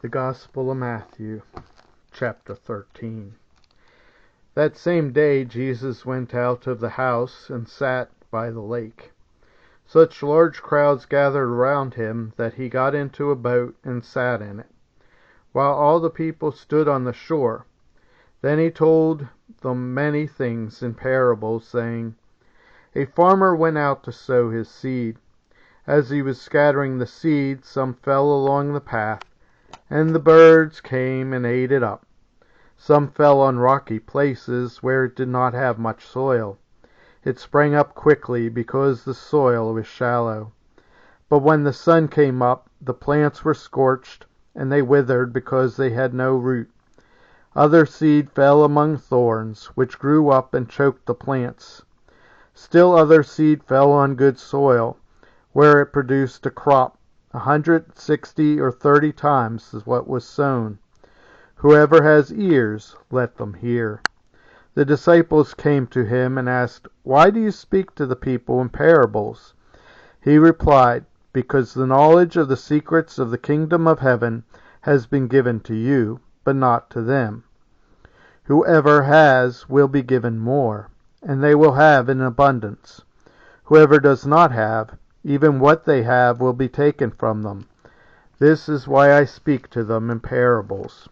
The Gospel of Matthew, chapter 13. That same day Jesus went out of the house and sat by the lake. Such large crowds gathered around him that he got into a boat and sat in it, while all the people stood on the shore. Then he told them many things in parables, saying, A farmer went out to sow his seed. As he was scattering the seed, some fell along the path, and the birds came and ate it up. Some fell on rocky places where it did not have much soil. It sprang up quickly because the soil was shallow. But when the sun came up, the plants were scorched, and they withered because they had no root. Other seed fell among thorns, which grew up and choked the plants. Still other seed fell on good soil, where it produced a crop 160 or 30 times what was sown. Whoever has ears, let them hear. The disciples came to him and asked, Why do you speak to the people in parables? He replied, Because the knowledge of the secrets of the kingdom of heaven has been given to you, but not to them. Whoever has will be given more, and they will have in abundance. Whoever does not have, even what they have will be taken from them. This is why I speak to them in parables.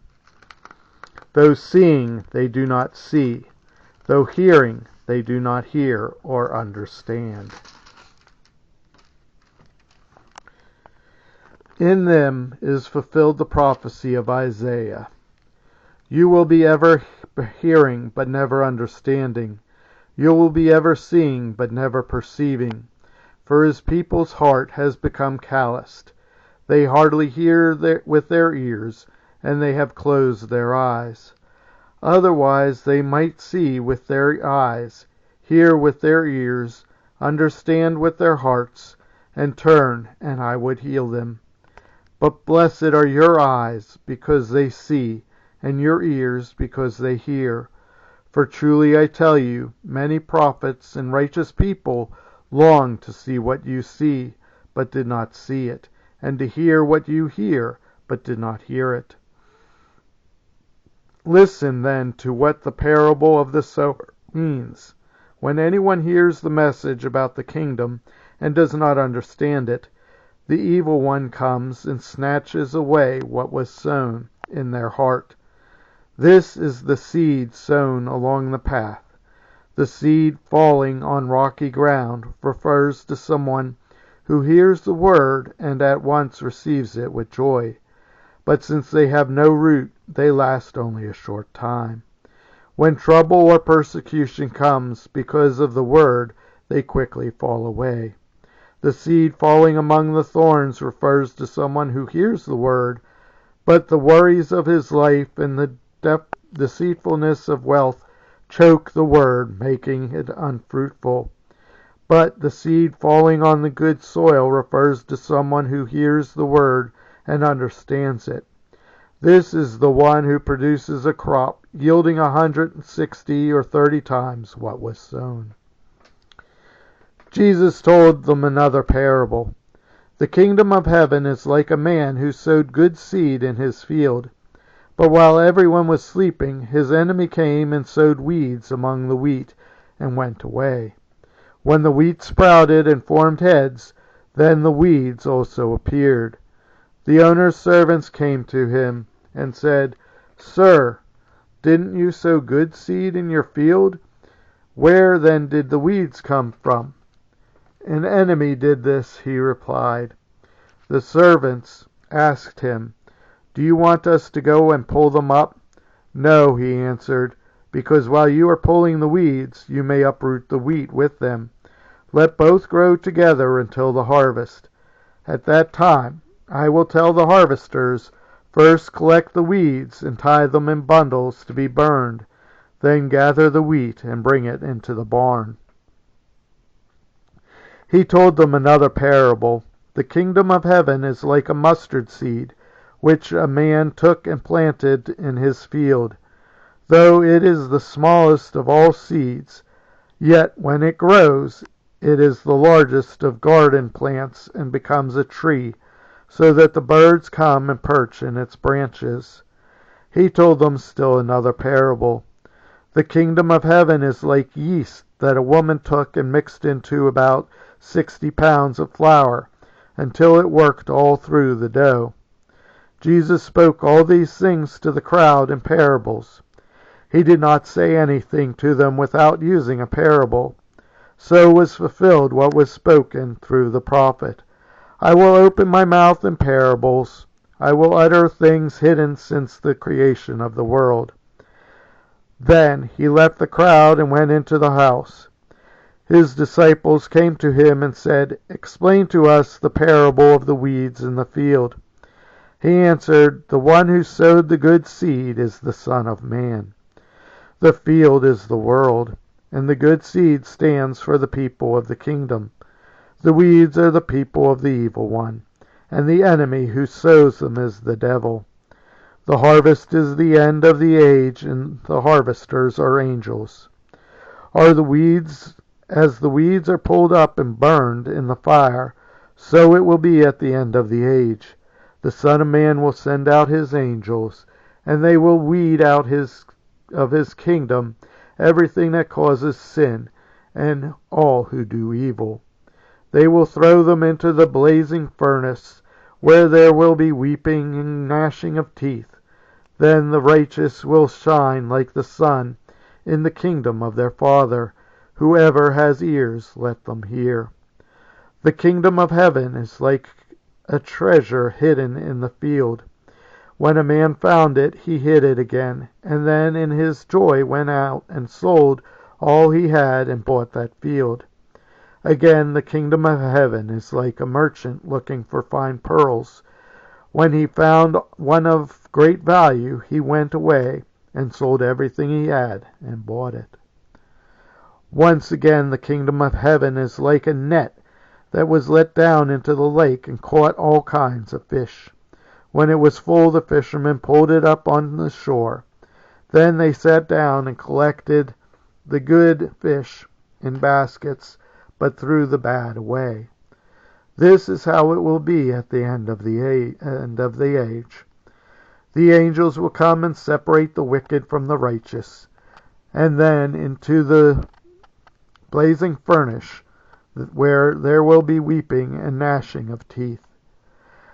Though seeing, they do not see. Though hearing, they do not hear or understand. In them is fulfilled the prophecy of Isaiah. You will be ever hearing, but never understanding. You will be ever seeing, but never perceiving. For his people's heart has become calloused. They hardly hear with their ears, and they have closed their eyes. Otherwise they might see with their eyes, hear with their ears, understand with their hearts, and turn, and I would heal them. But blessed are your eyes, because they see, and your ears, because they hear. For truly I tell you, many prophets and righteous people longed to see what you see, but did not see it, and to hear what you hear, but did not hear it. Listen then to what the parable of the sower means. When anyone hears the message about the kingdom and does not understand it, the evil one comes and snatches away what was sown in their heart. This is the seed sown along the path. The seed falling on rocky ground refers to someone who hears the word and at once receives it with joy. But since they have no root, they last only a short time. When trouble or persecution comes because of the word, they quickly fall away. The seed falling among the thorns refers to someone who hears the word, but the worries of his life and the deceitfulness of wealth choke the word, making it unfruitful. But the seed falling on the good soil refers to someone who hears the word and understands it. This is the one who produces a crop yielding 160 or 30 times what was sown. Jesus told them another parable. The kingdom of heaven is like a man who sowed good seed in his field. But while everyone was sleeping, his enemy came and sowed weeds among the wheat and went away. When the wheat sprouted and formed heads, then the weeds also appeared. The owner's servants came to him and said, Sir, didn't you sow good seed in your field? Where then did the weeds come from? An enemy did this, he replied. The servants asked him, Do you want us to go and pull them up? No, he answered, because while you are pulling the weeds, you may uproot the wheat with them. Let both grow together until the harvest. At that time, I will tell the harvesters, First collect the weeds and tie them in bundles to be burned. Then gather the wheat and bring it into the barn. He told them another parable. The kingdom of heaven is like a mustard seed, which a man took and planted in his field. Though it is the smallest of all seeds, yet when it grows, it is the largest of garden plants and becomes a tree, so that the birds come and perch in its branches. He told them still another parable. The kingdom of heaven is like yeast that a woman took and mixed into about 60 pounds of flour, until it worked all through the dough. Jesus spoke all these things to the crowd in parables. He did not say anything to them without using a parable. So was fulfilled what was spoken through the prophet. I will open my mouth in parables. I will utter things hidden since the creation of the world. Then he left the crowd and went into the house. His disciples came to him and said, "Explain to us the parable of the weeds in the field." He answered, "The one who sowed the good seed is the Son of Man. The field is the world, and the good seed stands for the people of the kingdom. The weeds are the people of the evil one, and the enemy who sows them is the devil. The harvest is the end of the age, and the harvesters are angels. As the weeds are pulled up and burned in the fire, so it will be at the end of the age. The Son of Man will send out his angels, and they will weed out of his kingdom everything that causes sin, and all who do evil. They will throw them into the blazing furnace, where there will be weeping and gnashing of teeth. Then the righteous will shine like the sun in the kingdom of their Father. Whoever has ears, let them hear. The kingdom of heaven is like a treasure hidden in the field. When a man found it, he hid it again, and then in his joy went out and sold all he had and bought that field. Again, the kingdom of heaven is like a merchant looking for fine pearls. When he found one of great value, he went away and sold everything he had and bought it. Once again, the kingdom of heaven is like a net that was let down into the lake and caught all kinds of fish. When it was full, the fishermen pulled it up on the shore. Then they sat down and collected the good fish in baskets, but threw the bad away. This is how it will be at the end of the age. The angels will come and separate the wicked from the righteous, and then into the blazing furnace, where there will be weeping and gnashing of teeth.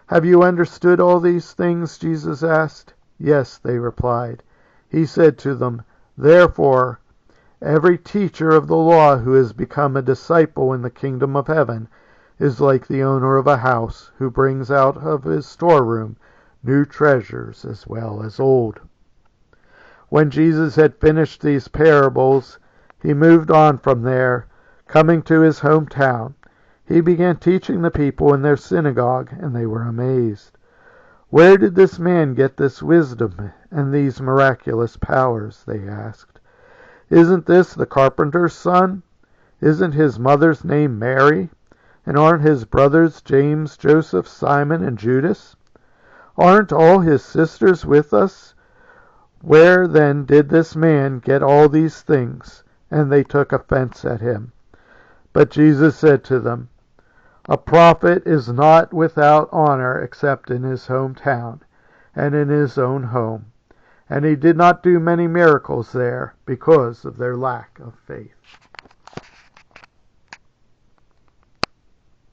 Have you understood all these things? Jesus asked. Yes, they replied. He said to them, Therefore, every teacher of the law who has become a disciple in the kingdom of heaven is like the owner of a house who brings out of his storeroom new treasures as well as old. When Jesus had finished these parables, he moved on from there, coming to his hometown. He began teaching the people in their synagogue, and they were amazed. Where did this man get this wisdom and these miraculous powers? They asked. Isn't this the carpenter's son? Isn't his mother's name Mary? And aren't his brothers James, Joseph, Simon, and Judas? Aren't all his sisters with us? Where then did this man get all these things? And they took offense at him. But Jesus said to them, A prophet is not without honor except in his hometown and in his own home. And he did not do many miracles there because of their lack of faith.